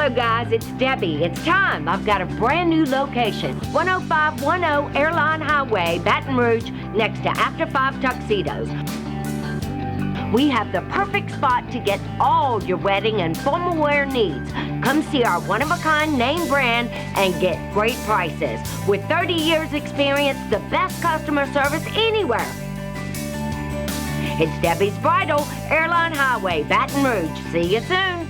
Hello guys, it's Debbie. It's time. I've got a brand new location. 10510 Airline Highway, Baton Rouge, next to After 5 Tuxedos. We have the perfect spot to get all your wedding and formal wear needs. Come see our one-of-a-kind name brand and get great prices. With 30 years experience, the best customer service anywhere. It's Debbie's Bridal, Airline Highway, Baton Rouge. See you soon.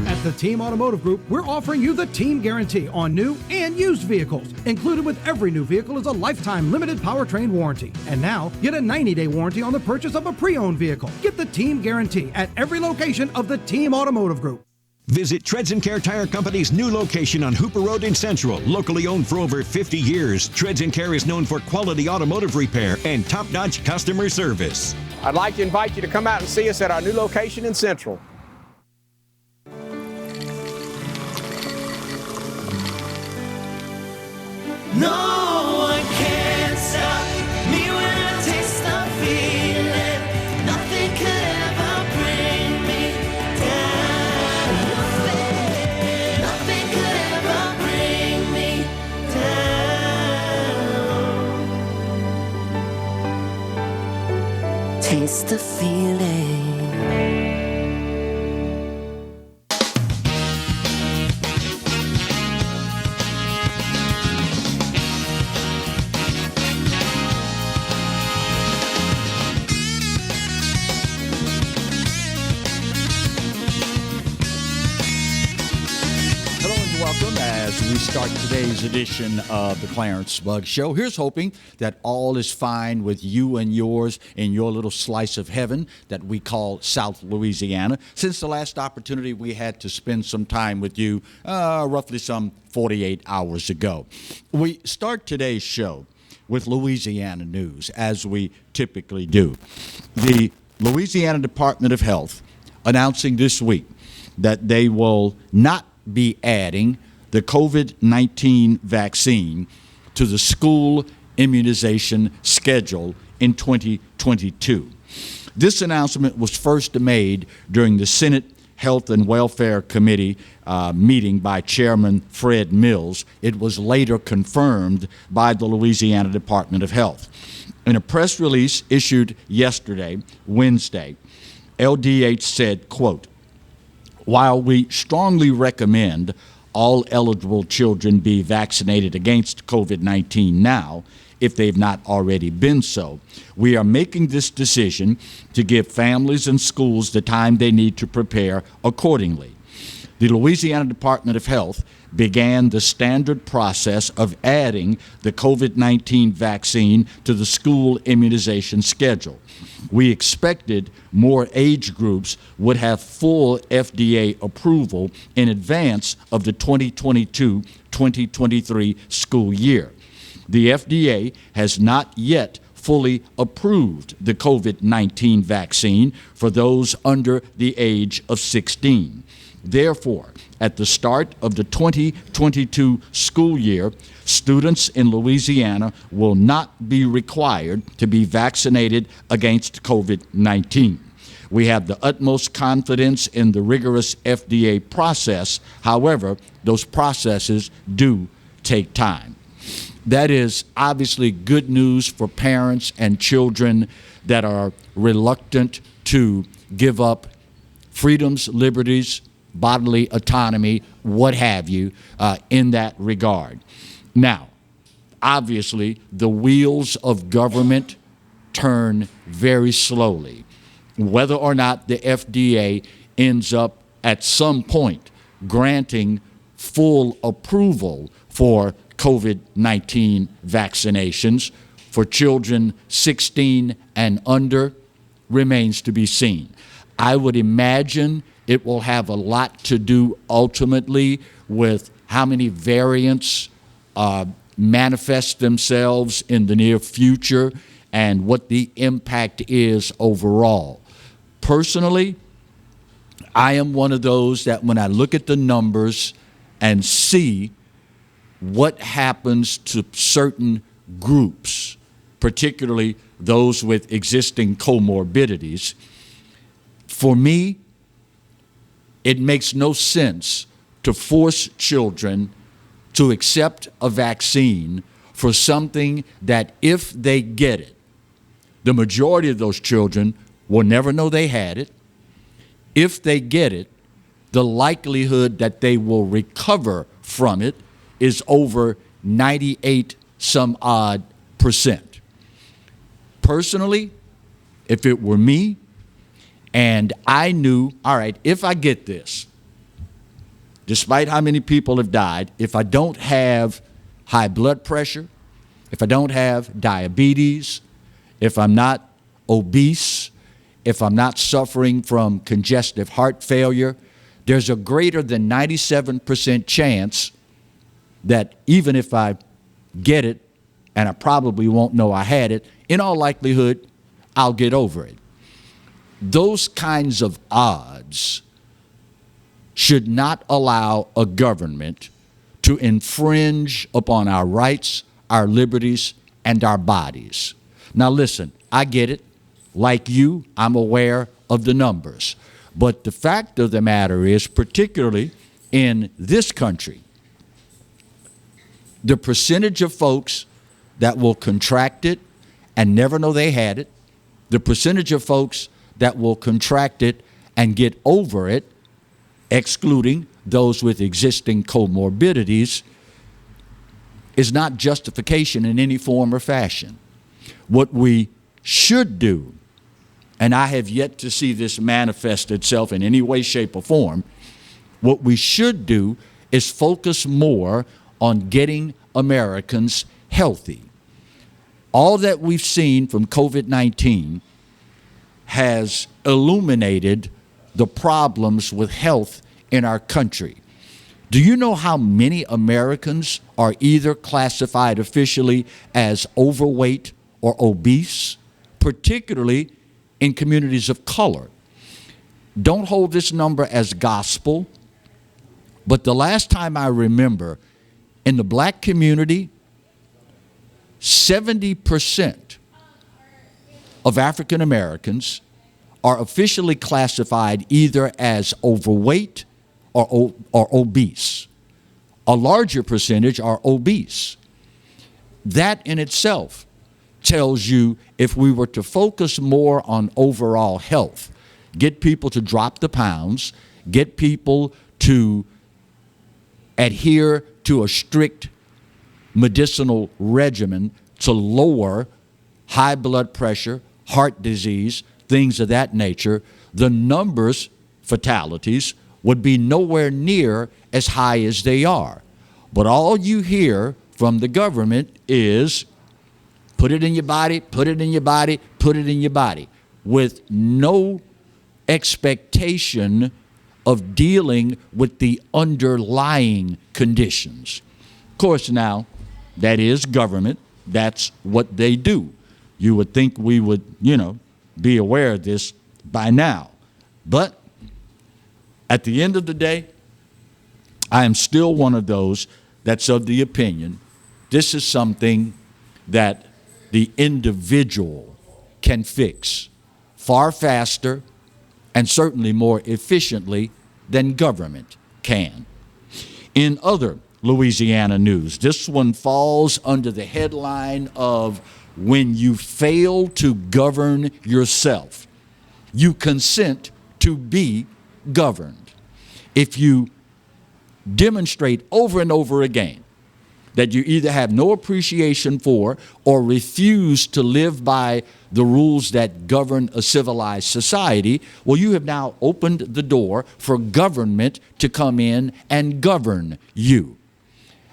At the Team Automotive Group, we're offering you the Team Guarantee on new and used vehicles. Included with every new vehicle is a lifetime limited powertrain warranty. And now, get a 90-day warranty on the purchase of a pre-owned vehicle. Get the Team Guarantee at every location of the Team Automotive Group. Visit Treads & Care Tire Company's new location on Hooper Road in Central. Locally owned for over 50 years, Treads & Care is known for quality automotive repair and top-notch customer service. I'd like to invite you to come out and see us at our new location in Central. No one can stop me when I taste the feeling. Nothing could ever bring me down. Nothing could ever bring me down. Taste the feeling. As we start today's edition of the Clarence Bug Show, here's hoping that all is fine with you and yours in your little slice of heaven that we call South Louisiana. Since the last opportunity we had to spend some time with you, roughly some 48 hours ago. We start today's show with Louisiana news, as we typically do. The Louisiana Department of Health announcing this week that they will not be adding the COVID-19 vaccine to the school immunization schedule in 2022. This announcement was first made during the Senate Health and Welfare Committee meeting by Chairman Fred Mills. It was later confirmed by the Louisiana Department of Health. In a press release issued yesterday, Wednesday, LDH said, quote, "While we strongly recommend all eligible children be vaccinated against COVID-19 now, if they've not already been so, we are making this decision to give families and schools the time they need to prepare accordingly." The Louisiana Department of Health began the standard process of adding the COVID-19 vaccine to the school immunization schedule. We expected more age groups would have full FDA approval in advance of the 2022-2023 school year. The FDA has not yet fully approved the COVID-19 vaccine for those under the age of 16. Therefore, at the start of the 2022 school year, students in Louisiana will not be required to be vaccinated against COVID-19. We have the utmost confidence in the rigorous FDA process. However, those processes do take time. That is obviously good news for parents and children that are reluctant to give up freedoms, liberties, bodily autonomy, what have you, in that regard. Now, obviously, the wheels of government turn very slowly. Whether or not the FDA ends up at some point granting full approval for COVID-19 vaccinations for children 16 and under remains to be seen. I would imagine it will have a lot to do ultimately with how many variants manifest themselves in the near future and what the impact is overall. Personally, I am one of those that when I look at the numbers and see what happens to certain groups, particularly those with existing comorbidities, for me, it makes no sense to force children to accept a vaccine for something that if they get it, the majority of those children will never know they had it. If they get it, the likelihood that they will recover from it is over 98 some odd percent. Personally, if it were me and I knew, all right, if I get this, despite how many people have died, if I don't have high blood pressure, if I don't have diabetes, if I'm not obese, if I'm not suffering from congestive heart failure, there's a greater than 97% chance that even if I get it, and I probably won't know I had it, in all likelihood, I'll get over it. Those kinds of odds should not allow a government to infringe upon our rights, our liberties, and our bodies. Now listen, I get it. Like you, I'm aware of the numbers. But the fact of the matter is, particularly in this country, the percentage of folks that will contract it and never know they had it, the percentage of folks that will contract it and get over it, excluding those with existing comorbidities, is not justification in any form or fashion. What we should do, and I have yet to see this manifest itself in any way, shape, or form, what we should do is focus more on getting Americans healthy. All that we've seen from COVID-19 has illuminated the problems with health in our country. Do you know how many Americans are either classified officially as overweight or obese, particularly in communities of color? Don't hold this number as gospel, but the last time I remember, in the black community, 70% of African Americans are officially classified either as overweight or obese. A larger percentage are obese. That in itself tells you, if we were to focus more on overall health, get people to drop the pounds, get people to adhere to a strict medicinal regimen to lower high blood pressure, heart disease, things of that nature, the numbers, fatalities, would be nowhere near as high as they are. But all you hear from the government is, put it in your body, put it in your body, put it in your body, with no expectation of dealing with the underlying conditions. Of course, now, that is government. That's what they do. You would think we would, be aware of this by now. But at the end of the day, I am still one of those that's of the opinion this is something that the individual can fix far faster and certainly more efficiently than government can. In other Louisiana news, this one falls under the headline of when you fail to govern yourself, you consent to be governed. If you demonstrate over and over again that you either have no appreciation for or refuse to live by the rules that govern a civilized society, well, you have now opened the door for government to come in and govern you.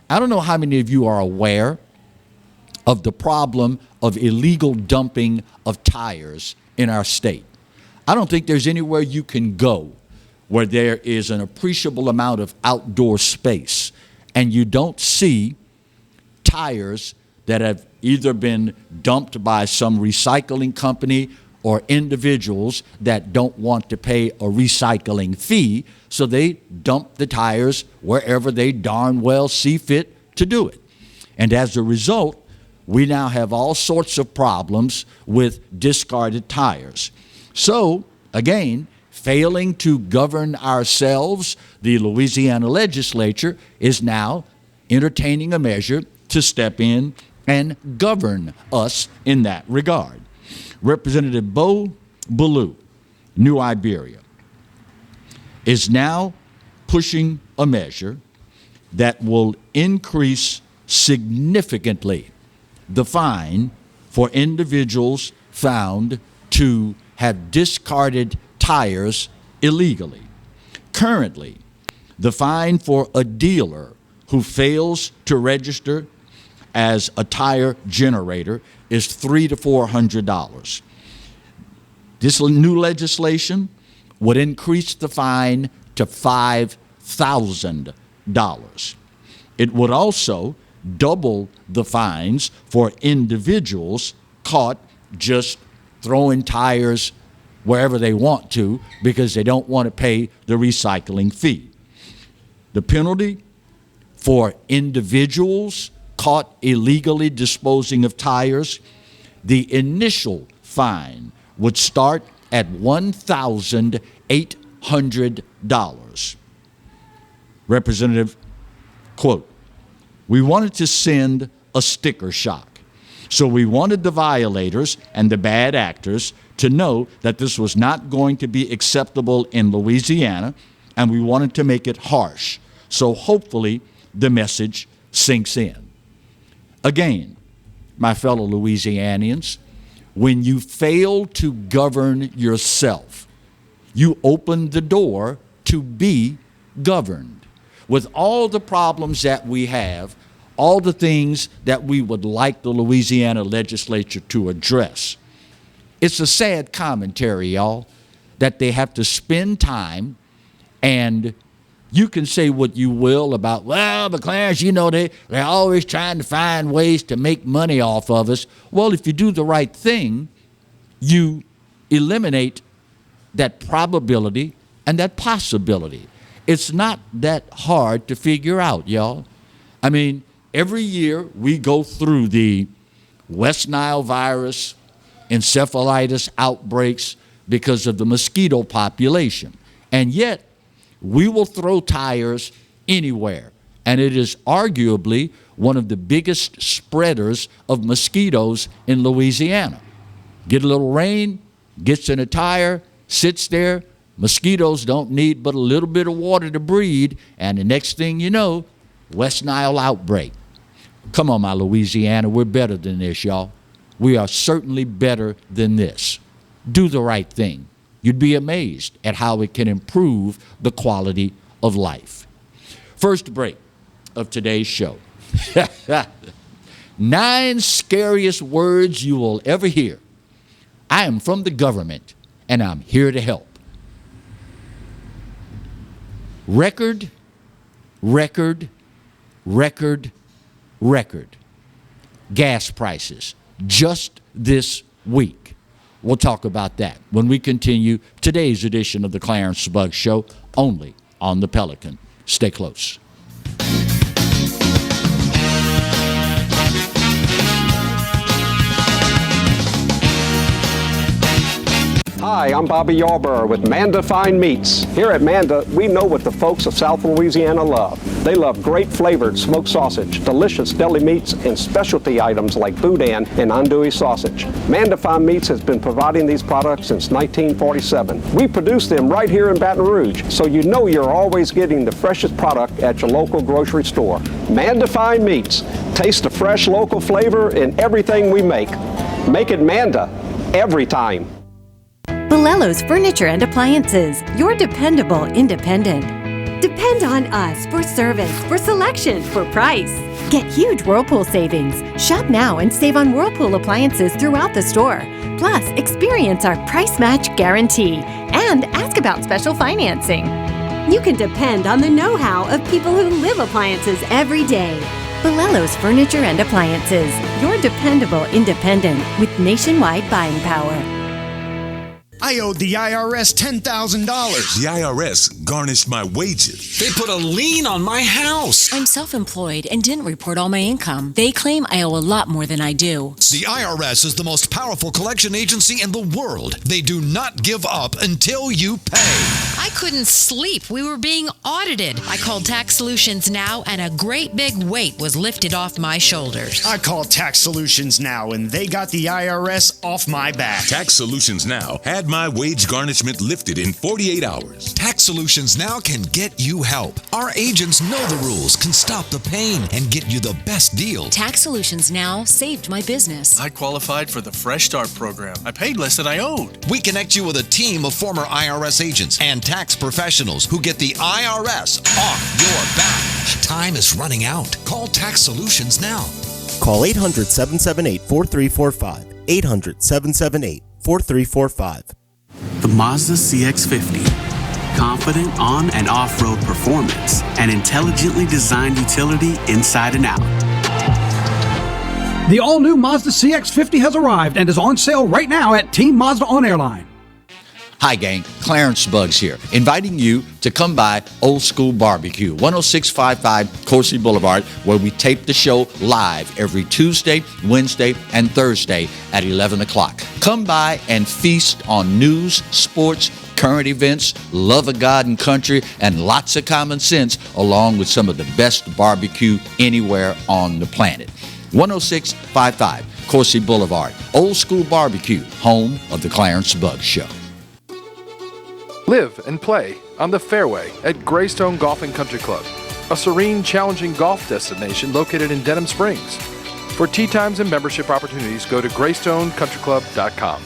I don't know how many of you are aware of the problem of illegal dumping of tires in our state. I don't think there's anywhere you can go where there is an appreciable amount of outdoor space and you don't see tires that have either been dumped by some recycling company or individuals that don't want to pay a recycling fee, so they dump the tires wherever they darn well see fit to do it. And as a result, we now have all sorts of problems with discarded tires. So, again, failing to govern ourselves, the Louisiana legislature is now entertaining a measure to step in and govern us in that regard. Representative Bo Ballou, New Iberia, is now pushing a measure that will increase significantly the fine for individuals found to have discarded tires illegally. Currently, the fine for a dealer who fails to register as a tire generator is $300 to $400. This new legislation would increase the fine to $5,000. It would also double the fines for individuals caught just throwing tires wherever they want to because they don't want to pay the recycling fee. The penalty for individuals caught illegally disposing of tires, the initial fine would start at $1,800. Representative, quote, "We wanted to send a sticker shock. So we wanted the violators and the bad actors to know that this was not going to be acceptable in Louisiana, and we wanted to make it harsh. So hopefully the message sinks in." Again, my fellow Louisianians, when you fail to govern yourself, you open the door to be governed. With all the problems that we have, all the things that we would like the Louisiana legislature to address, it's a sad commentary, y'all, that they have to spend time, and you can say what you will about, well, but Clarence, you know, they're always trying to find ways to make money off of us. Well, if you do the right thing, you eliminate that probability and that possibility. It's not that hard to figure out, y'all. I mean, every year we go through the West Nile virus, encephalitis outbreaks because of the mosquito population. And yet, we will throw tires anywhere. And it is arguably one of the biggest spreaders of mosquitoes in Louisiana. Get a little rain, gets in a tire, sits there. Mosquitoes don't need but a little bit of water to breed, and the next thing you know, West Nile outbreak. Come on, my Louisiana, we're better than this, y'all. We are certainly better than this. Do the right thing. You'd be amazed at how it can improve the quality of life. First break of today's show. 9 scariest words you will ever hear. I am from the government, and I'm here to help. Record, record, record, record. Gas prices just this week. We'll talk about that when we continue today's edition of the Clarence Buggs Show, only on the Pelican. Stay close. Hi, I'm Bobby Yarborough with Manda Fine Meats. Here at Manda, we know what the folks of South Louisiana love. They love great flavored smoked sausage, delicious deli meats, and specialty items like boudin and andouille sausage. Manda Fine Meats has been providing these products since 1947. We produce them right here in Baton Rouge, so you know you're always getting the freshest product at your local grocery store. Manda Fine Meats. Taste the fresh local flavor in everything we make. Make it Manda every time. Bolello's Furniture and Appliances, your dependable independent. Depend on us for service, for selection, for price. Get huge Whirlpool savings. Shop now and save on Whirlpool appliances throughout the store. Plus, experience our price match guarantee and ask about special financing. You can depend on the know-how of people who live appliances every day. Bolello's Furniture and Appliances, your dependable independent with nationwide buying power. I owed the IRS $10,000. The IRS garnished my wages. They put a lien on my house. I'm self-employed and didn't report all my income. They claim I owe a lot more than I do. The IRS is the most powerful collection agency in the world. They do not give up until you pay. I couldn't sleep. We were being audited. I called Tax Solutions Now, and a great big weight was lifted off my shoulders. I called Tax Solutions Now, and they got the IRS off my back. Tax Solutions Now had my wage garnishment lifted in 48 hours. Tax Solutions Now can get you help. Our agents know the rules, can stop the pain, and get you the best deal. Tax Solutions Now saved my business. I qualified for the Fresh Start program. I paid less than I owed. We connect you with a team of former IRS agents and tax professionals who get the IRS off your back. Time is running out. Call Tax Solutions now. Call 800-778-4345. 800-778-4345. The Mazda CX-50. Confident on and off-road performance. An intelligently designed utility inside and out. The all-new Mazda CX-50 has arrived and is on sale right now at Team Mazda on Airline. Hi, gang. Clarence Bugs here, inviting you to come by Old School Barbecue, 10655 Coursey Boulevard, where we tape the show live every Tuesday, Wednesday, and Thursday at 11 o'clock. Come by and feast on news, sports, current events, love of God and country, and lots of common sense, along with some of the best barbecue anywhere on the planet. 10655 Coursey Boulevard, Old School Barbecue, home of the Clarence Bugs Show. Live and play on the fairway at Greystone Golf and Country Club, a serene, challenging golf destination located in Denham Springs. For tee times and membership opportunities, go to GreystoneCountryClub.com.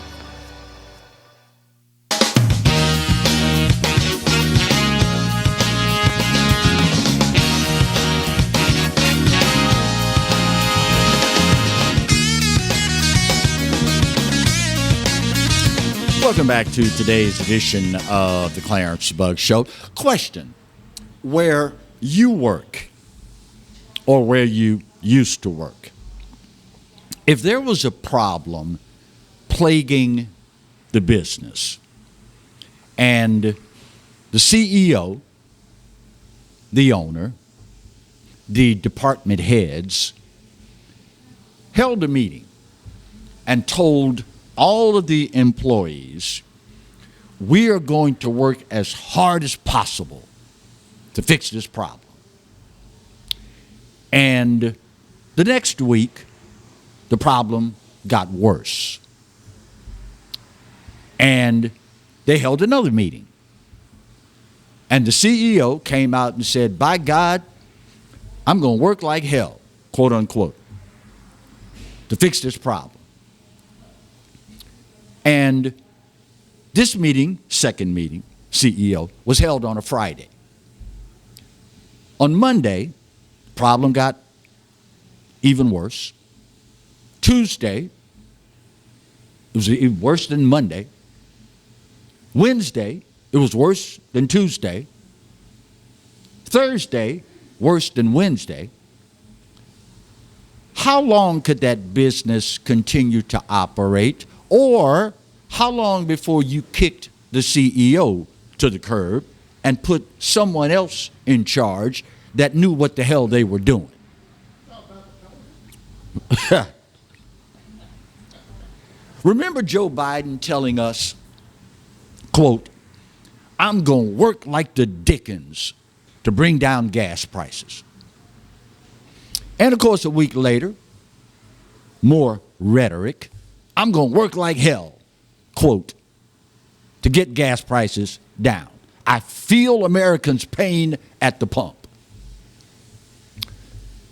Welcome back to today's edition of the Clarence Bugs Show. Question: where you work or where you used to work, if there was a problem plaguing the business and the CEO, the owner, the department heads held a meeting and told all of the employees, we are going to work as hard as possible to fix this problem. And the next week, the problem got worse. And they held another meeting. And the CEO came out and said, by God, I'm going to work like hell, quote unquote, to fix this problem. And this meeting, second meeting, CEO, was held on a Friday. On Monday, the problem got even worse. Tuesday, it was even worse than Monday. Wednesday, it was worse than Tuesday. Thursday, worse than Wednesday. How long could that business continue to operate? Or how long before you kicked the CEO to the curb and put someone else in charge that knew what the hell they were doing? Remember Joe Biden telling us, quote, I'm going to work like the Dickens to bring down gas prices. And of course, a week later, more rhetoric. I'm going to work like hell, quote, to get gas prices down. I feel Americans' pain at the pump.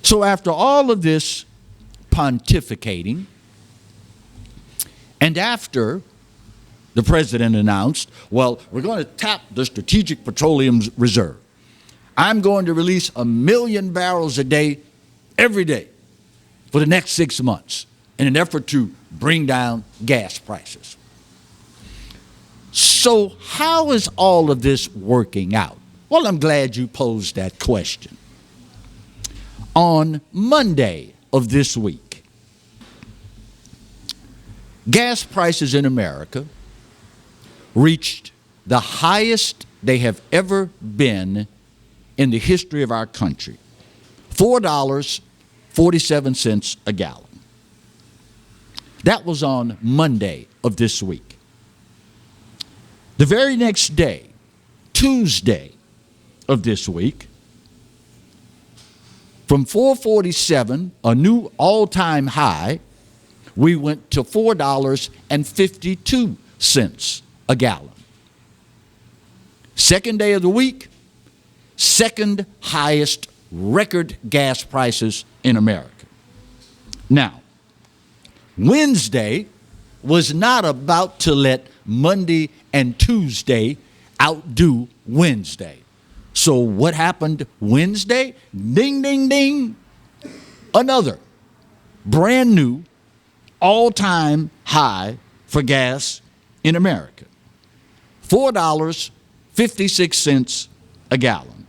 So after all of this pontificating, and after the president announced, well, we're going to tap the Strategic Petroleum Reserve. I'm going to release 1 million barrels a day, every day, for the next 6 months in an effort to bring down gas prices. So how is all of this working out? Well, I'm glad you posed that question. On Monday of this week, gas prices in America reached the highest they have ever been in the history of our country. $4.47 a gallon. That was on Monday of this week. The very next day, Tuesday of this week, from $4.47, a new all-time high, we went to $4.52 a gallon. Second day of the week, second highest record gas prices in America. Now, Wednesday was not about to let Monday and Tuesday outdo Wednesday. So what happened Wednesday? Ding, ding, ding. Another brand new all-time high for gas in America. $4.56 a gallon.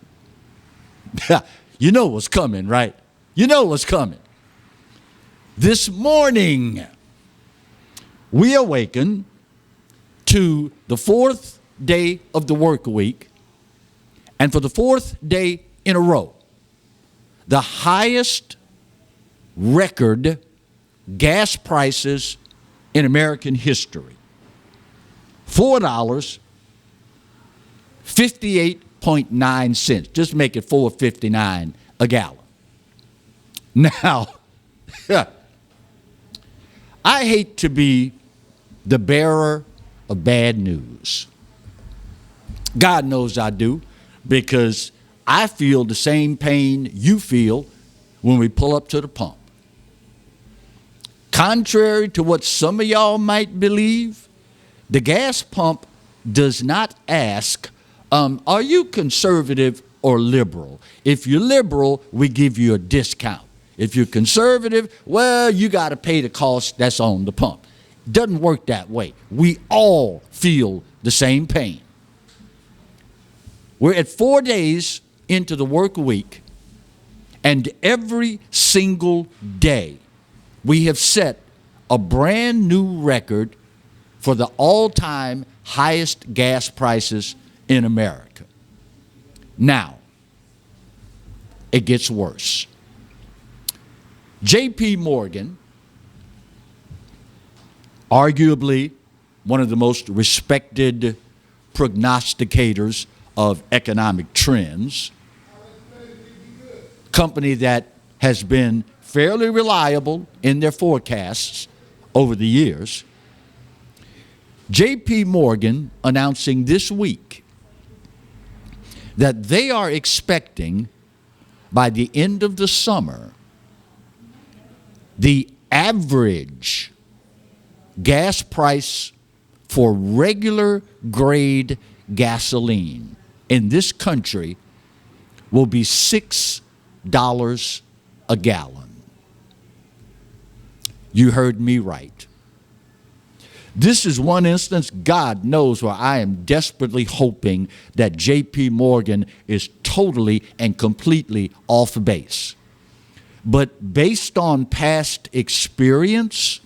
You know what's coming, right? You know what's coming. This morning, we awaken to the fourth day of the work week, and for the fourth day in a row, the highest record gas prices in American history. $4.58.9. Just make it $4.59 a gallon. Now, I hate to be the bearer of bad news. God knows I do, because I feel the same pain you feel when we pull up to the pump. Contrary to what some of y'all might believe, the gas pump does not ask, are you conservative or liberal? If you're liberal, we give you a discount. If you're conservative, well, you got to pay the cost that's on the pump. Doesn't work that way. We all feel the same pain. We're at 4 days into the work week, and every single day we have set a brand new record for the all-time highest gas prices in America. Now, it gets worse. J.P. Morgan, arguably one of the most respected prognosticators of economic trends, company that has been fairly reliable in their forecasts over the years, J.P. Morgan announcing this week that they are expecting by the end of the summer the average gas price for regular grade gasoline in this country will be $6 a gallon. You heard me right. This is one instance, God knows, where I am desperately hoping that J.P. Morgan is totally and completely off base. But based on past experience,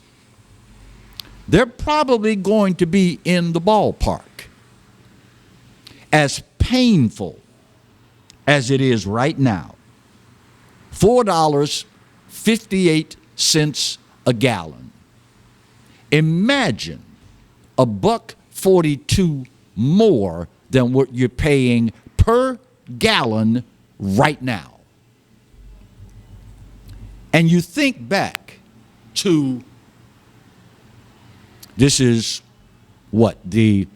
they're probably going to be in the ballpark. As painful as it is right now, $4.58 a gallon. Imagine $1.42 more than what you're paying per gallon right now. And you think back to, this is what, the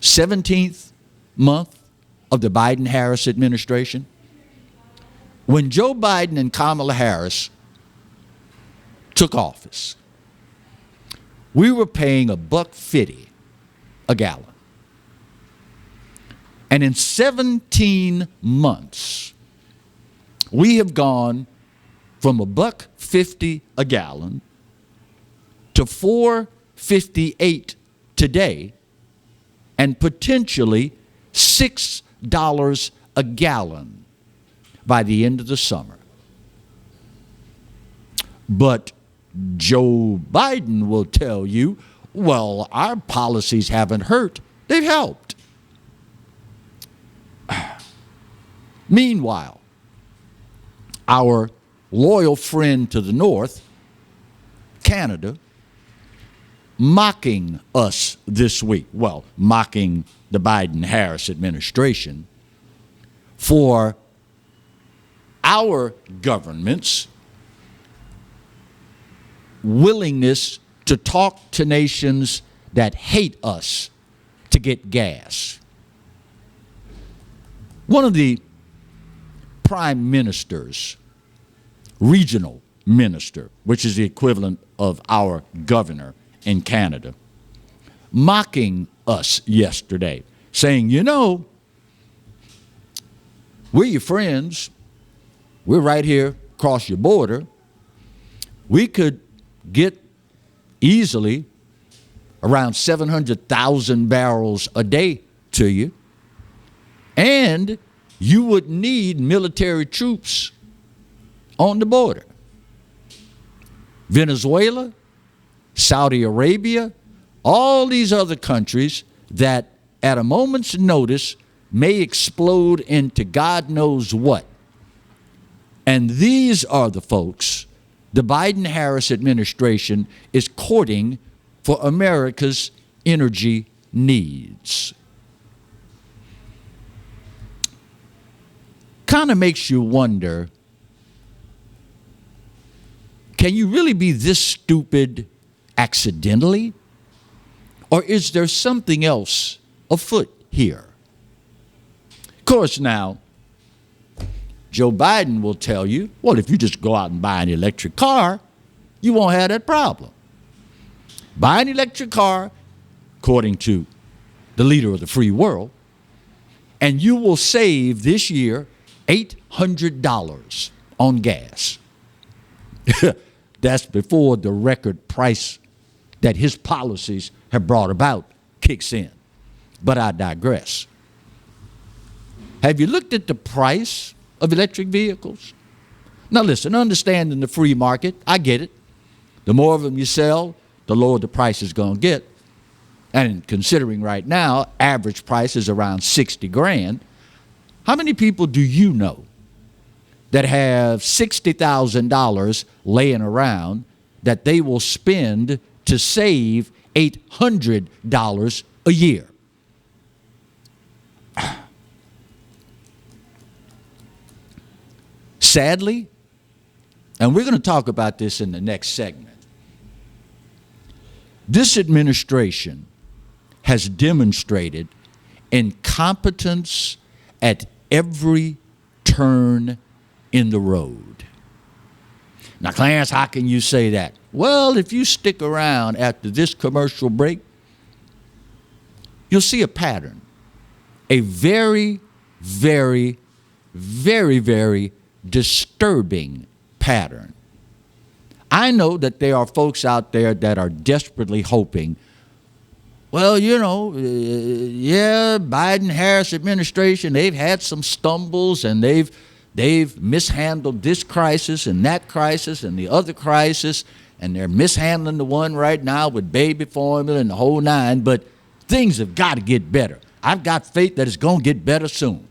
17th month of the Biden-Harris administration? When Joe Biden and Kamala Harris took office, we were paying $1.50 a gallon. And in 17 months, we have gone from $1.50 a gallon to $4.58 today, and potentially $6 a gallon by the end of the summer. But Joe Biden will tell you, well, our policies haven't hurt, they've helped. Meanwhile, our loyal friend to the north, Canada, mocking us this week. Well, mocking the Biden-Harris administration for our government's willingness to talk to nations that hate us to get gas. One of the prime ministers, regional minister, which is the equivalent of our governor in Canada, mocking us yesterday, saying, you know, we're your friends. We're right here across your border. We could get easily around 700,000 barrels a day to you, and you would need military troops on the border. Venezuela, Saudi Arabia, all these other countries that at a moment's notice may explode into God knows what. And these are the folks the Biden-Harris administration is courting for America's energy needs. Kind of makes you wonder, can you really be this stupid accidentally? Or is there something else afoot here? Of course, now, Joe Biden will tell you, well, if you just go out and buy an electric car, you won't have that problem. Buy an electric car, according to the leader of the free world, and you will save this year $800 on gas. That's before the record price that his policies have brought about kicks in. But I digress. Have you looked at the price of electric vehicles? Now listen, understanding the free market, I get it. The more of them you sell, the lower the price is going to get. And considering right now, average price is around $60,000. How many people do you know that have $60,000 laying around that they will spend to save $800 a year? Sadly, and we're going to talk about this in the next segment, this administration has demonstrated incompetence at every turn in the road. Now, Clarence, how can you say that? Well, if you stick around after this commercial break, you'll see a pattern, a very, very, very, very disturbing pattern. I know that there are folks out there that are desperately hoping, well, you know, yeah, Biden-Harris administration, they've had some stumbles and they've mishandled this crisis and that crisis and the other crisis, and they're mishandling the one right now with baby formula and the whole nine, but things have got to get better. I've got faith that it's going to get better soon.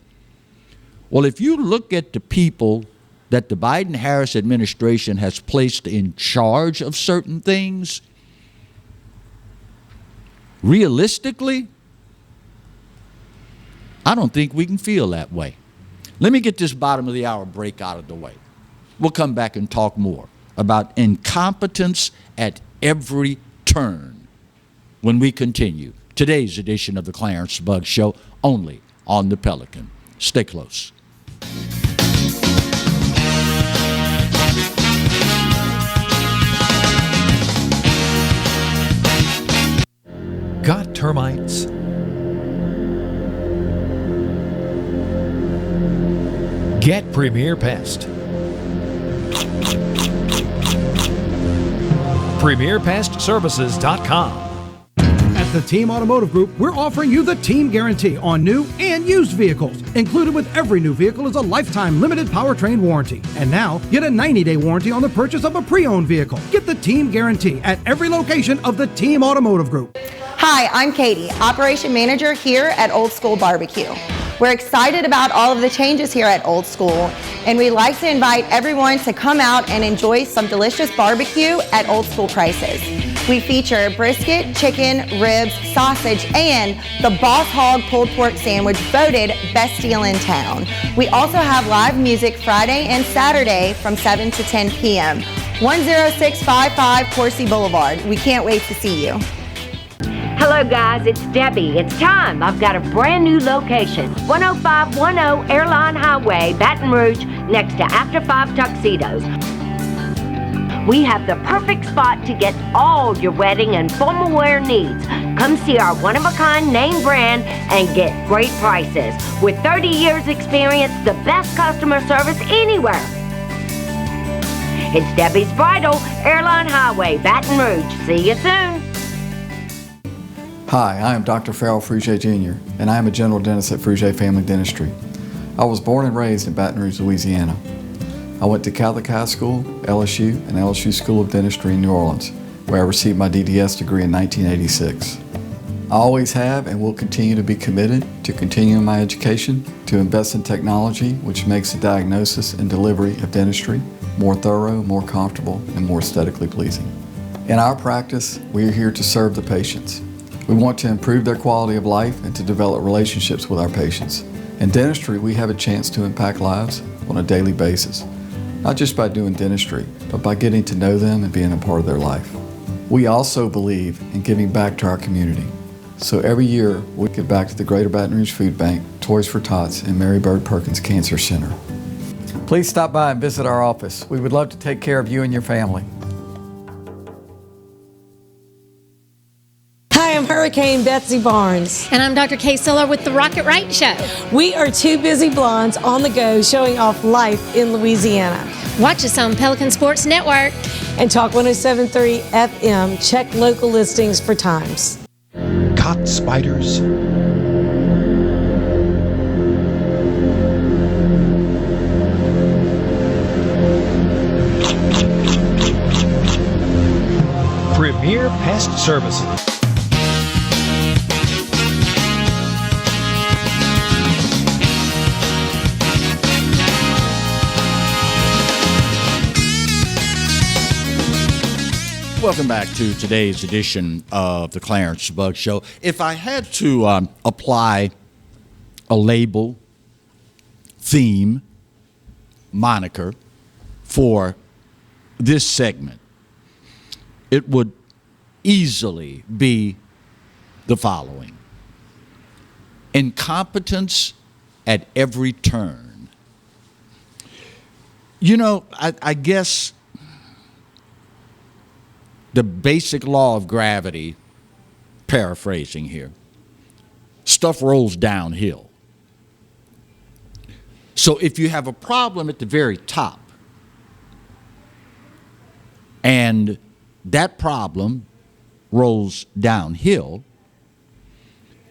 Well, if you look at the people that the Biden-Harris administration has placed in charge of certain things, realistically, I don't think we can feel that way. Let me get this bottom of the hour break out of the way. We'll come back and talk more about incompetence at every turn when we continue today's edition of the Clarence Bugg Show, only on the Pelican. Stay close. Got termites? Get Premier Pest. PremierPestServices.com. At the Team Automotive Group, we're offering you the Team Guarantee on new and used vehicles. Included with every new vehicle is a lifetime limited powertrain warranty. And now, get a 90-day warranty on the purchase of a pre-owned vehicle. Get the Team Guarantee at every location of the Team Automotive Group. Hi, I'm Katie, Operation Manager here at Old School Barbecue. We're excited about all of the changes here at Old School, and we'd like to invite everyone to come out and enjoy some delicious barbecue at Old School prices. We feature brisket, chicken, ribs, sausage, and the Boss Hog pulled pork sandwich voted best deal in town. We also have live music Friday and Saturday from 7 to 10 p.m. 10655 Coursey Boulevard. We can't wait to see you. Hello guys, it's Debbie. It's time. I've got a brand new location. 10510 Airline Highway, Baton Rouge, next to After 5 Tuxedos. We have the perfect spot to get all your wedding and formal wear needs. Come see our one-of-a-kind name brand and get great prices. With 30 years experience, the best customer service anywhere. It's Debbie's Bridal, Airline Highway, Baton Rouge. See you soon. Hi, I am Dr. Farrell Frugier Jr., and I am a general dentist at Frugier Family Dentistry. I was born and raised in Baton Rouge, Louisiana. I went to Catholic High School, LSU, and LSU School of Dentistry in New Orleans, where I received my DDS degree in 1986. I always have and will continue to be committed to continuing my education, to invest in technology which makes the diagnosis and delivery of dentistry more thorough, more comfortable, and more aesthetically pleasing. In our practice, we are here to serve the patients. We want to improve their quality of life and to develop relationships with our patients. In dentistry, we have a chance to impact lives on a daily basis, not just by doing dentistry, but by getting to know them and being a part of their life. We also believe in giving back to our community. So every year, we give back to the Greater Baton Rouge Food Bank, Toys for Tots, and Mary Bird Perkins Cancer Center. Please stop by and visit our office. We would love to take care of you and your family. Hi, I'm Hurricane Betsy Barnes. And I'm Dr. Kay Siller with the Rocket Right Show. We are two busy blondes on the go showing off life in Louisiana. Watch us on Pelican Sports Network. And Talk 107.3 FM. Check local listings for times. Caught spiders. Premier Pest Services. Welcome back to today's edition of the Clarence Bug Show. If I had to apply a label, theme, moniker for this segment, it would easily be the following: incompetence at every turn. You know, I guess the basic law of gravity, paraphrasing here, stuff rolls downhill. So if you have a problem at the very top, and that problem rolls downhill,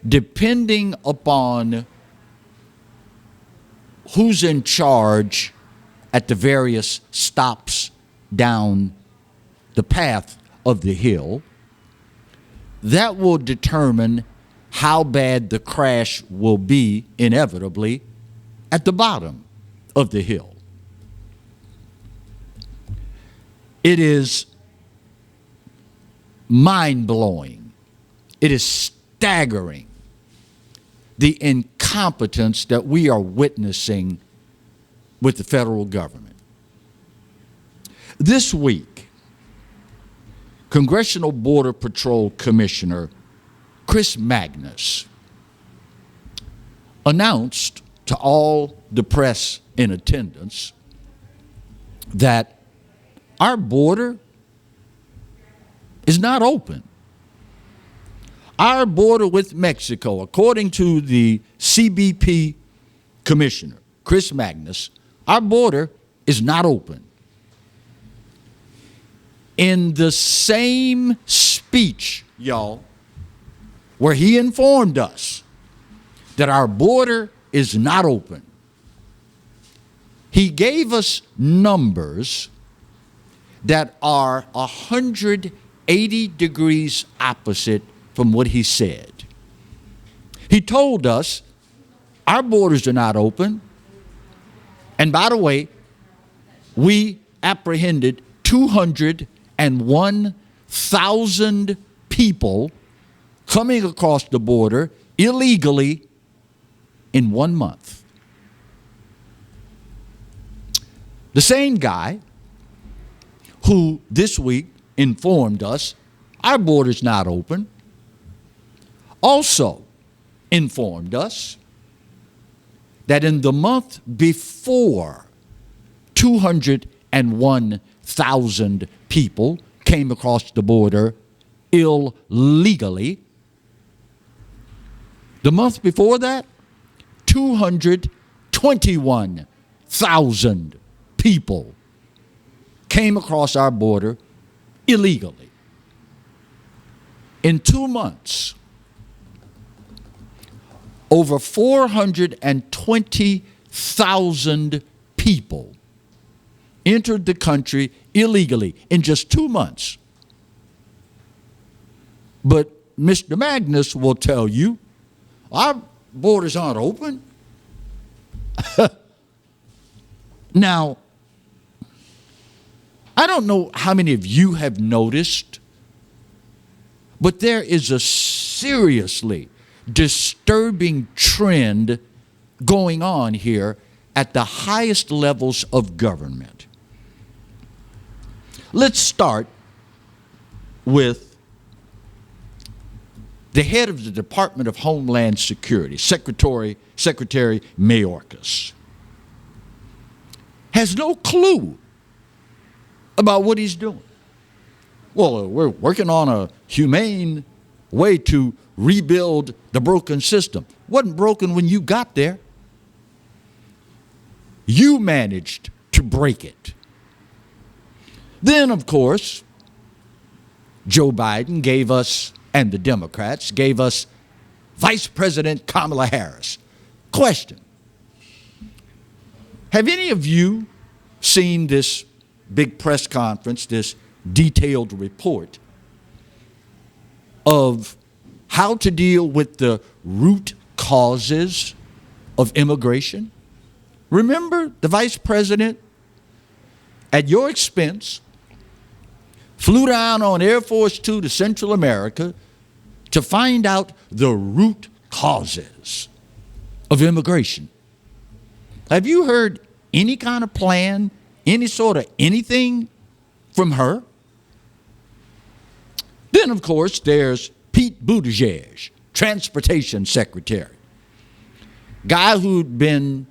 depending upon who's in charge at the various stops down the path of the hill, that will determine how bad the crash will be inevitably at the bottom of the hill. It is mind-blowing. It is staggering, the incompetence that we are witnessing with the federal government. This week, Congressional Border Patrol Commissioner Chris Magnus announced to all the press in attendance that our border is not open. Our border with Mexico, according to the CBP Commissioner Chris Magnus, our border is not open. In the same speech, y'all, where he informed us that our border is not open. He gave us numbers that are 180 degrees opposite from what he said. He told us our borders are not open. And by the way, we apprehended 201,000 people coming across the border illegally in 1 month. The same guy who this week informed us our border's not open also informed us that in the month before 201,000 people came across the border illegally, the month before that, 221,000 people came across our border illegally. In 2 months, over 420,000 people entered the country illegally in just 2 months. But Mr. Magnus will tell you, our borders aren't open. Now, I don't know how many of you have noticed, but there is a seriously disturbing trend going on here at the highest levels of government. Let's start with the head of the Department of Homeland Security, Secretary Mayorkas, has no clue about what he's doing. Well, we're working on a humane way to rebuild the broken system. Wasn't broken when you got there. You managed to break it. Then, of course, Joe Biden gave us, and the Democrats gave us, Vice President Kamala Harris. Question: have any of you seen this big press conference, this detailed report of how to deal with the root causes of immigration? Remember, the vice president, at your expense, flew down on Air Force Two to Central America to find out the root causes of immigration. Have you heard any kind of plan, any sort of anything from her? Then, of course, there's Pete Buttigieg, Transportation Secretary. Guy who'd been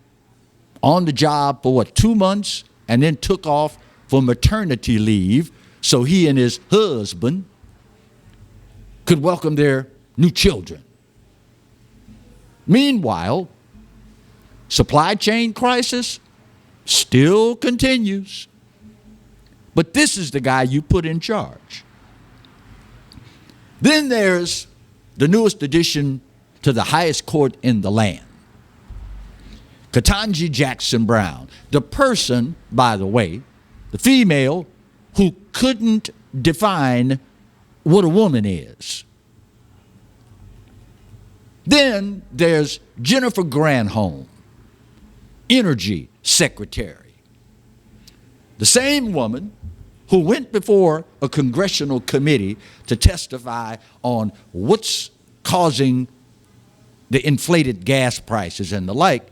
on the job for 2 months and then took off for maternity leave so he and his husband could welcome their new children. Meanwhile, supply chain crisis still continues. But this is the guy you put in charge. Then there's the newest addition to the highest court in the land, Ketanji Jackson Brown, the person, by the way, the female who couldn't define what a woman is. Then there's Jennifer Granholm, Energy Secretary, the same woman who went before a congressional committee to testify on what's causing the inflated gas prices and the like.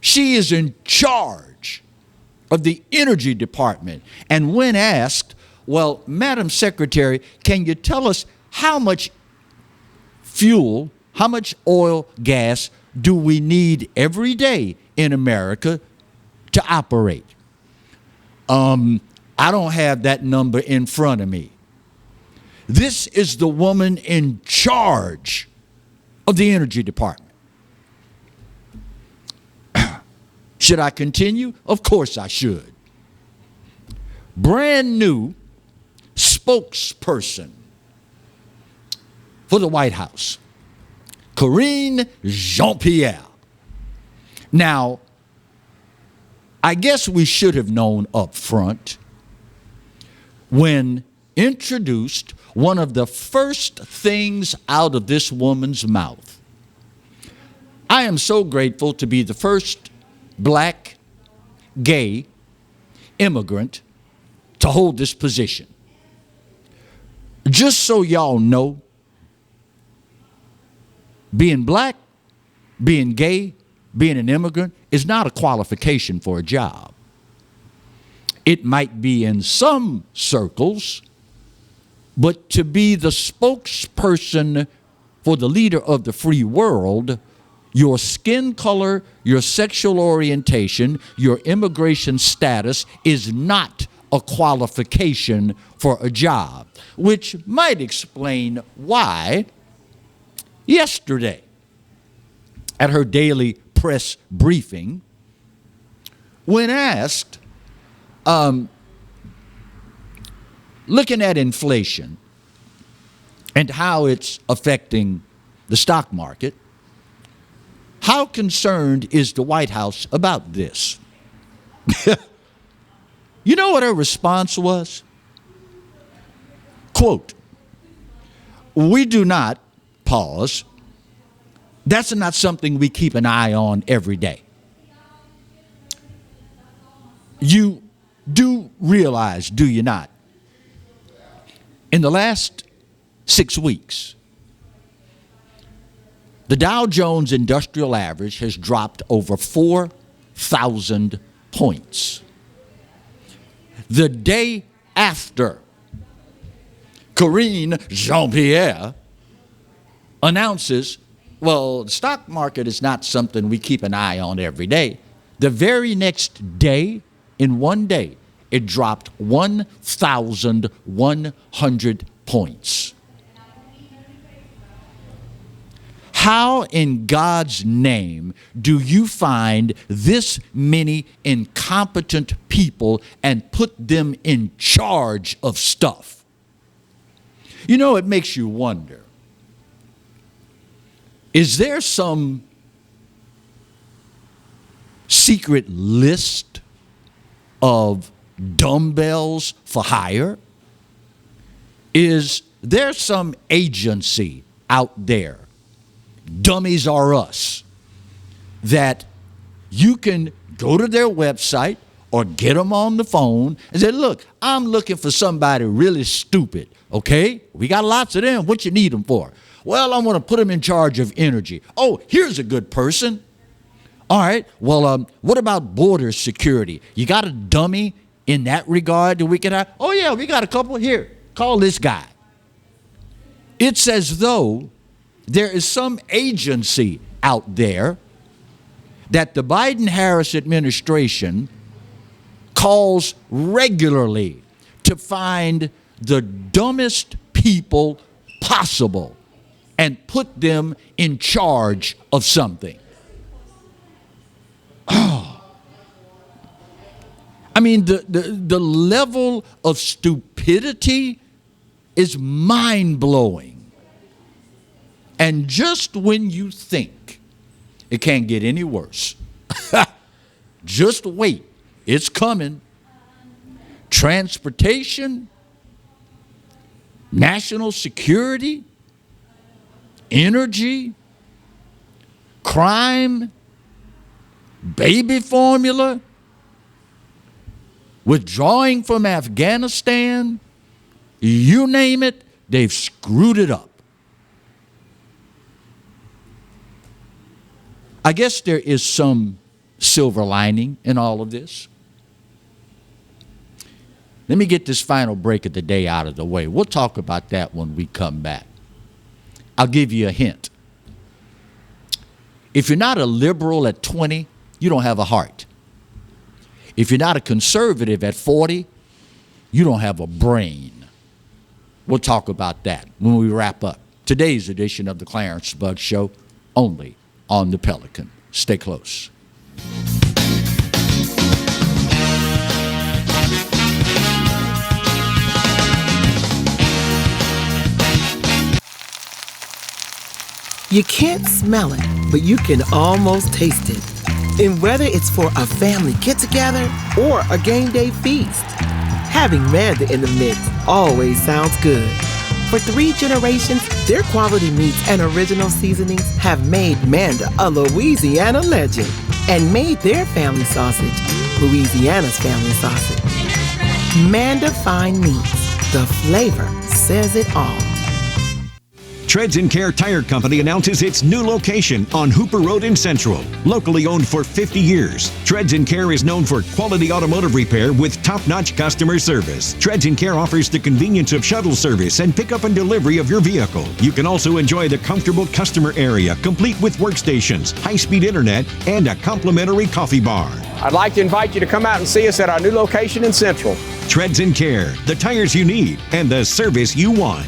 She is in charge of the Energy Department. And when asked, well, Madam Secretary, can you tell us how much fuel, how much oil, gas do we need every day in America to operate? I don't have that number in front of me. This is the woman in charge of the Energy Department. Should I continue? Of course I should. Brand new spokesperson for the White House, Karine Jean-Pierre. Now, I guess we should have known up front when introduced, one of the first things out of this woman's mouth. I am so grateful to be the first black, gay immigrant to hold this position. Just so y'all know, being black, being gay, being an immigrant is not a qualification for a job. It might be in some circles, but to be the spokesperson for the leader of the free world, your skin color, your sexual orientation, your immigration status is not a qualification for a job, which might explain why yesterday at her daily press briefing, when asked, looking at inflation and how it's affecting the stock market, how concerned is the White House about this? You know what her response was? Quote, "We do not, pause, that's not something we keep an eye on every day." You do realize, do you not, in the last 6 weeks, the Dow Jones Industrial Average has dropped over 4,000 points. The day after Karine Jean-Pierre announces, well, the stock market is not something we keep an eye on every day, the very next day, in one day, it dropped 1,100 points. How in God's name do you find this many incompetent people and put them in charge of stuff? You know, it makes you wonder, is there some secret list of dumbbells for hire? Is there some agency out there, Dummies Are Us, that you can go to their website or get them on the phone and say, look, I'm looking for somebody really stupid, okay? We got lots of them. What you need them for? Well, I want to put them in charge of energy. Oh, here's a good person. All right, well, what about border security? You got a dummy in that regard that we can have? Oh, yeah, we got a couple here. Call this guy. It's as though there is some agency out there that the Biden-Harris administration calls regularly to find the dumbest people possible and put them in charge of something. Oh. I mean, the level of stupidity is mind-blowing. And just when you think it can't get any worse, just wait, it's coming. Transportation, national security, energy, crime, baby formula, withdrawing from Afghanistan, you name it, they've screwed it up. I guess there is some silver lining in all of this. Let me get this final break of the day out of the way. We'll talk about that when we come back. I'll give you a hint. If you're not a liberal at 20, you don't have a heart. If you're not a conservative at 40, you don't have a brain. We'll talk about that when we wrap up today's edition of the Clarence Bug Show, only on the Pelican. Stay close. You can't smell it, but you can almost taste it. And whether it's for a family get-together or a game day feast, having Manda in the mix always sounds good. For 3 generations, their quality meats and original seasonings have made Manda a Louisiana legend and made their family sausage Louisiana's family sausage. Manda Fine Meats, the flavor says it all. Treads & Care Tire Company announces its new location on Hooper Road in Central. Locally owned for 50 years, Treads & Care is known for quality automotive repair with top-notch customer service. Treads & Care offers the convenience of shuttle service and pickup and delivery of your vehicle. You can also enjoy the comfortable customer area, complete with workstations, high-speed internet, and a complimentary coffee bar. I'd like to invite you to come out and see us at our new location in Central. Treads & Care, the tires you need and the service you want.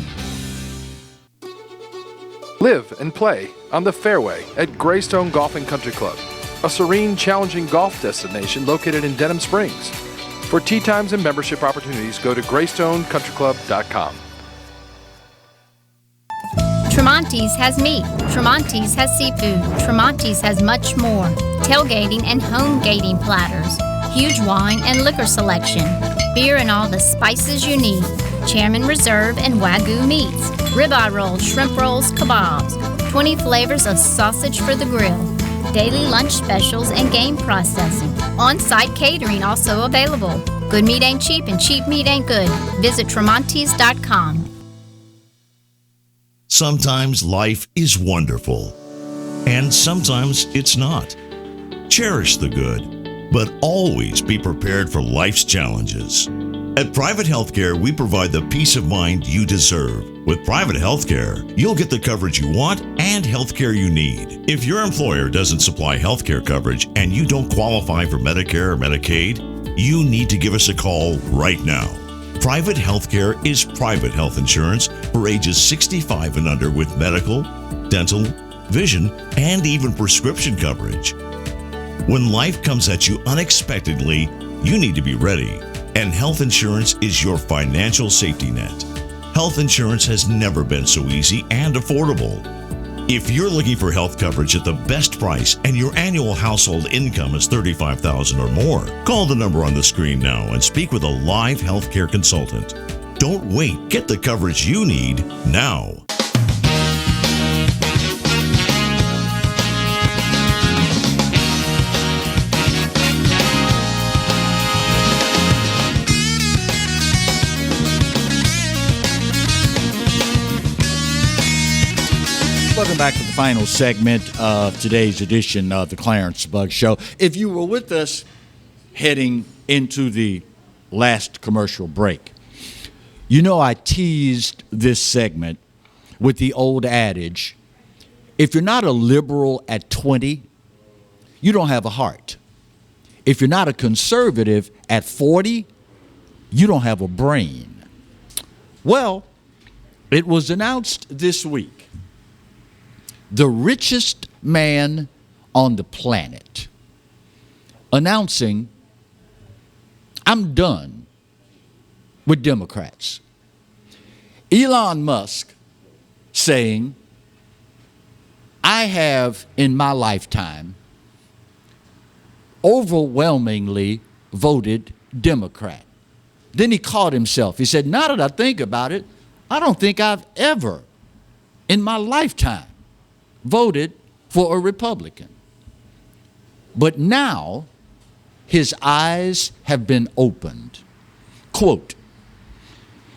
Live and play on the fairway at Greystone Golf and Country Club, a serene, challenging golf destination located in Denham Springs. For tee times and membership opportunities, go to GreystonecountryClub.com. Tremonti's has meat. Tremonti's has seafood. Tremonti's has much more. Tailgating and home gating platters. Huge wine and liquor selection. Beer and all the spices you need. Chairman Reserve and Wagyu meats. Ribeye rolls, shrimp rolls, kebabs. 20 flavors of sausage for the grill. Daily lunch specials and game processing. On-site catering also available. Good meat ain't cheap and cheap meat ain't good. Visit Tremonti's.com. Sometimes life is wonderful, and sometimes it's not. Cherish the good, but always be prepared for life's challenges. At Private Healthcare, we provide the peace of mind you deserve. With Private Healthcare, you'll get the coverage you want and healthcare you need. If your employer doesn't supply healthcare coverage and you don't qualify for Medicare or Medicaid, you need to give us a call right now. Private Healthcare is private health insurance for ages 65 and under with medical, dental, vision, and even prescription coverage. When life comes at you unexpectedly, you need to be ready. And health insurance is your financial safety net. Health insurance has never been so easy and affordable. If you're looking for health coverage at the best price and your annual household income is $35,000 or more, call the number on the screen now and speak with a live healthcare consultant. Don't wait. Get the coverage you need now. Welcome back to the final segment of today's edition of the Clarence Bug Show. If you were with us heading into the last commercial break, you know I teased this segment with the old adage, if you're not a liberal at 20, you don't have a heart. If you're not a conservative at 40, you don't have a brain. Well, it was announced this week. The richest man on the planet announcing, I'm done with Democrats. Elon Musk saying, I have in my lifetime overwhelmingly voted Democrat. Then he caught himself. He said, now that I think about it, I don't think I've ever in my lifetime voted for a Republican. But now his eyes have been opened. Quote,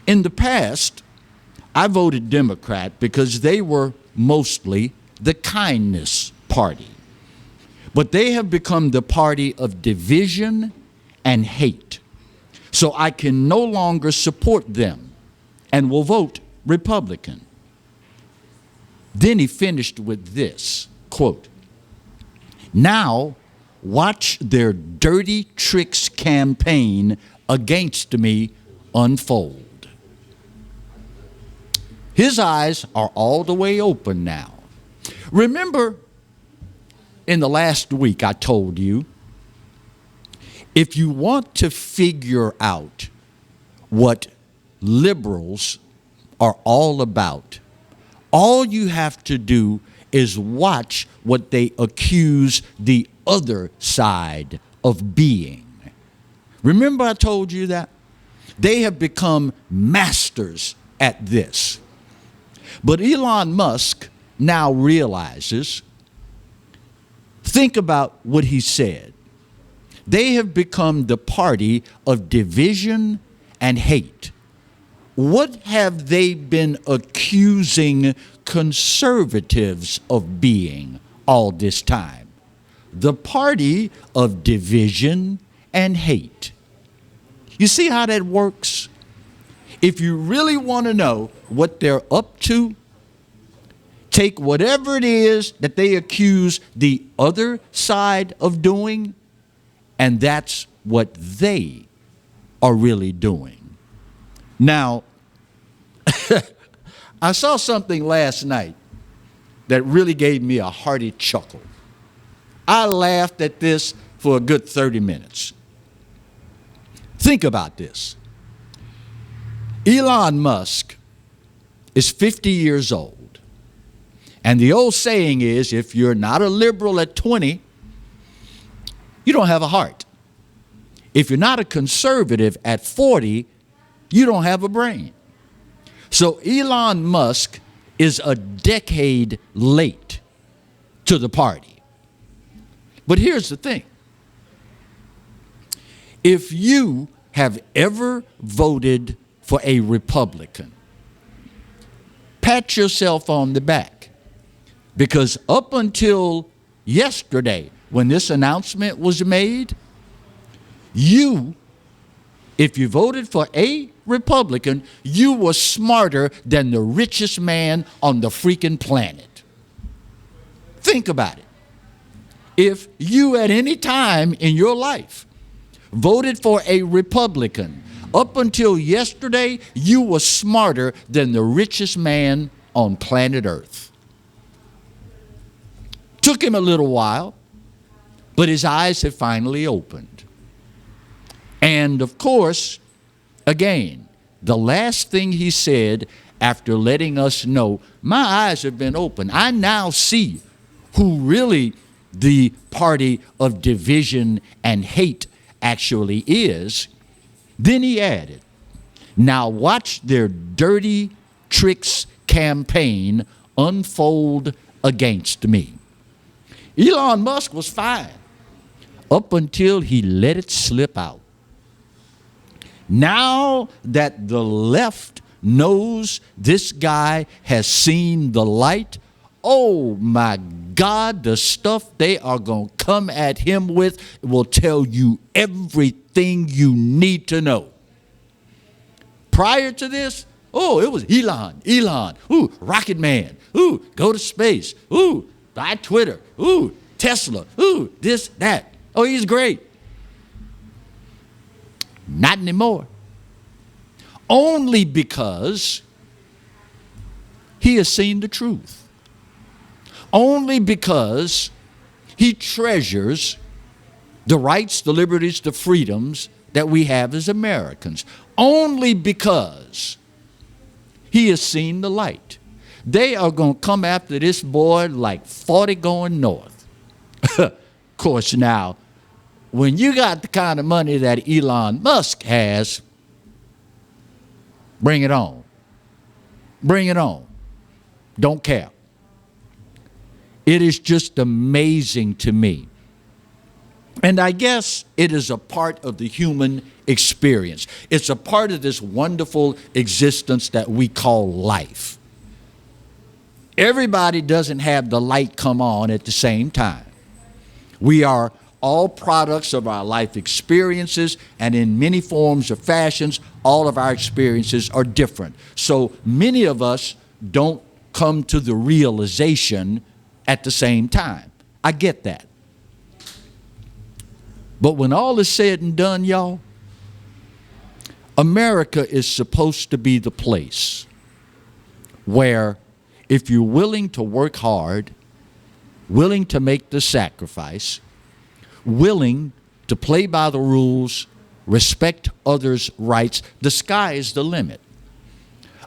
in the past, I voted Democrat because they were mostly the kindness party. But they have become the party of division and hate. So I can no longer support them and will vote Republican. Then he finished with this, quote, now watch their dirty tricks campaign against me unfold. His eyes are all the way open now. Remember, in the last week I told you, if you want to figure out what liberals are all about, all you have to do is watch what they accuse the other side of being. Remember I told you that? They have become masters at this. But Elon Musk now realizes, think about what he said. They have become the party of division and hate. What have they been accusing conservatives of being all this time? The party of division and hate. You see how that works? If you really want to know what they're up to, take whatever it is that they accuse the other side of doing, and that's what they are really doing. Now, I saw something last night that really gave me a hearty chuckle. I laughed at this for a good 30 minutes. Think about this. Elon Musk is 50 years old. And the old saying is, if you're not a liberal at 20, you don't have a heart. If you're not a conservative at 40, you don't have a brain. So Elon Musk is a decade late to the party. But here's the thing. If you have ever voted for a Republican, pat yourself on the back, because up until yesterday, when this announcement was made, if you voted for a Republican, you were smarter than the richest man on the freaking planet. Think about it. If you at any time in your life voted for a Republican, up until yesterday, you were smarter than the richest man on planet Earth. Took him a little while, but his eyes have finally opened. And of course, again, the last thing he said after letting us know, my eyes have been opened. I now see who really the party of division and hate actually is. Then he added, now watch their dirty tricks campaign unfold against me. Elon Musk was fine up until he let it slip out. Now that the left knows this guy has seen the light, oh my God, the stuff they are going to come at him with will tell you everything you need to know. Prior to this, oh, it was Elon, ooh, Rocket Man, ooh, go to space, ooh, buy Twitter, ooh, Tesla, ooh, this, that. Oh, he's great. Not anymore. Only because he has seen the truth. Only because he treasures the rights, the liberties, the freedoms that we have as Americans. Only because he has seen the light. They are going to come after this boy like 40 going north. Of course, now, when you got the kind of money that Elon Musk has, bring it on. Bring it on. Don't care. It is just amazing to me. And I guess it is a part of the human experience. It's a part of this wonderful existence that we call life. Everybody doesn't have the light come on at the same time. We are all products of our life experiences, and in many forms or fashions, all of our experiences are different. So many of us don't come to the realization at the same time. I get that. But when all is said and done, y'all, America is supposed to be the place where if you're willing to work hard, willing to make the sacrifice, willing to play by the rules, respect others' rights, the sky is the limit.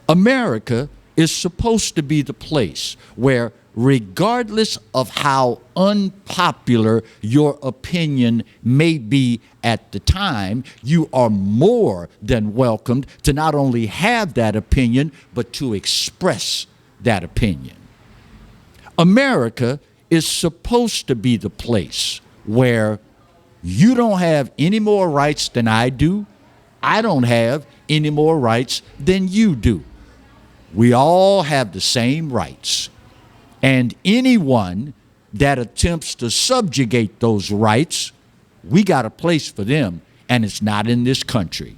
America is supposed to be the place where regardless of how unpopular your opinion may be at the time, you are more than welcomed to not only have that opinion, but to express that opinion. America is supposed to be the place where you don't have any more rights than I do. I don't have any more rights than you do. We all have the same rights. And anyone that attempts to subjugate those rights, we got a place for them, and it's not in this country.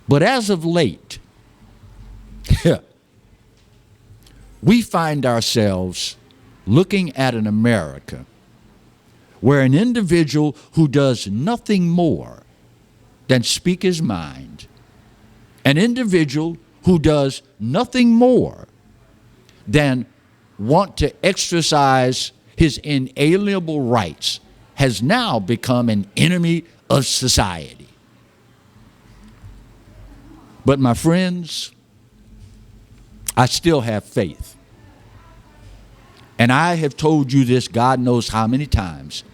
But as of late, we find ourselves looking at an America where an individual who does nothing more than speak his mind, an individual who does nothing more than want to exercise his inalienable rights, has now become an enemy of society. But my friends, I still have faith. And I have told you this God knows how many times.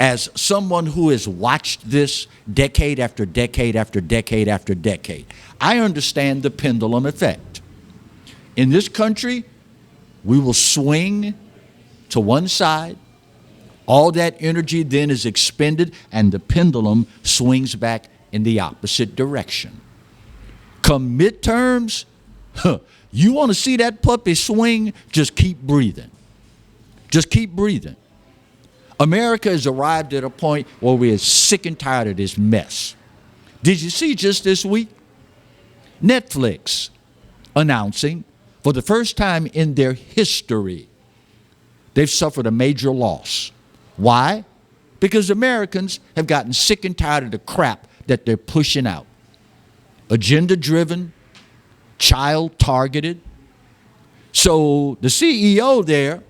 As someone who has watched this decade after decade after decade after decade, I understand the pendulum effect. In this country, we will swing to one side. All that energy then is expended, and the pendulum swings back in the opposite direction. Come midterms, you want to see that puppy swing? Just keep breathing. Just keep breathing. America has arrived at a point where we are sick and tired of this mess. Did you see just this week? Netflix announcing for the first time in their history, they've suffered a major loss. Why? Because Americans have gotten sick and tired of the crap that they're pushing out. Agenda-driven, child-targeted. So the CEO there,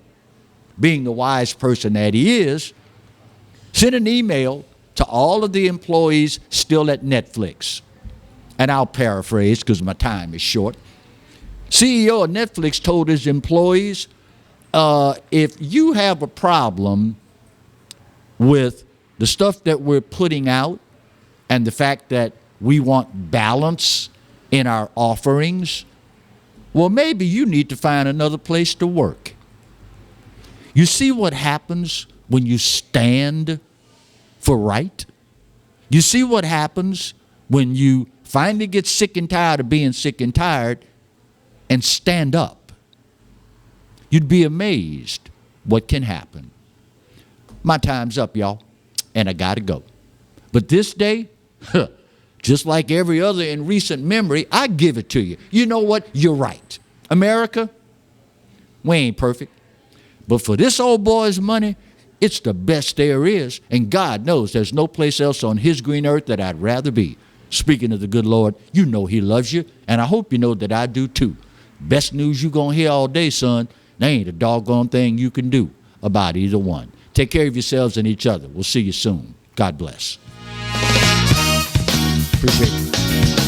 being the wise person that he is, sent an email to all of the employees still at Netflix. And I'll paraphrase because my time is short. CEO of Netflix told his employees, if you have a problem with the stuff that we're putting out and the fact that we want balance in our offerings, well, maybe you need to find another place to work. You see what happens when you stand for right? You see what happens when you finally get sick and tired of being sick and tired and stand up? You'd be amazed what can happen. My time's up, y'all, and I gotta go. But this day, just like every other in recent memory, I give it to you. You know what? You're right. America, we ain't perfect. But for this old boy's money, it's the best there is. And God knows there's no place else on his green earth that I'd rather be. Speaking of the good Lord, you know he loves you, and I hope you know that I do too. Best news you gonna hear all day, son. There ain't a doggone thing you can do about either one. Take care of yourselves and each other. We'll see you soon. God bless. Appreciate it.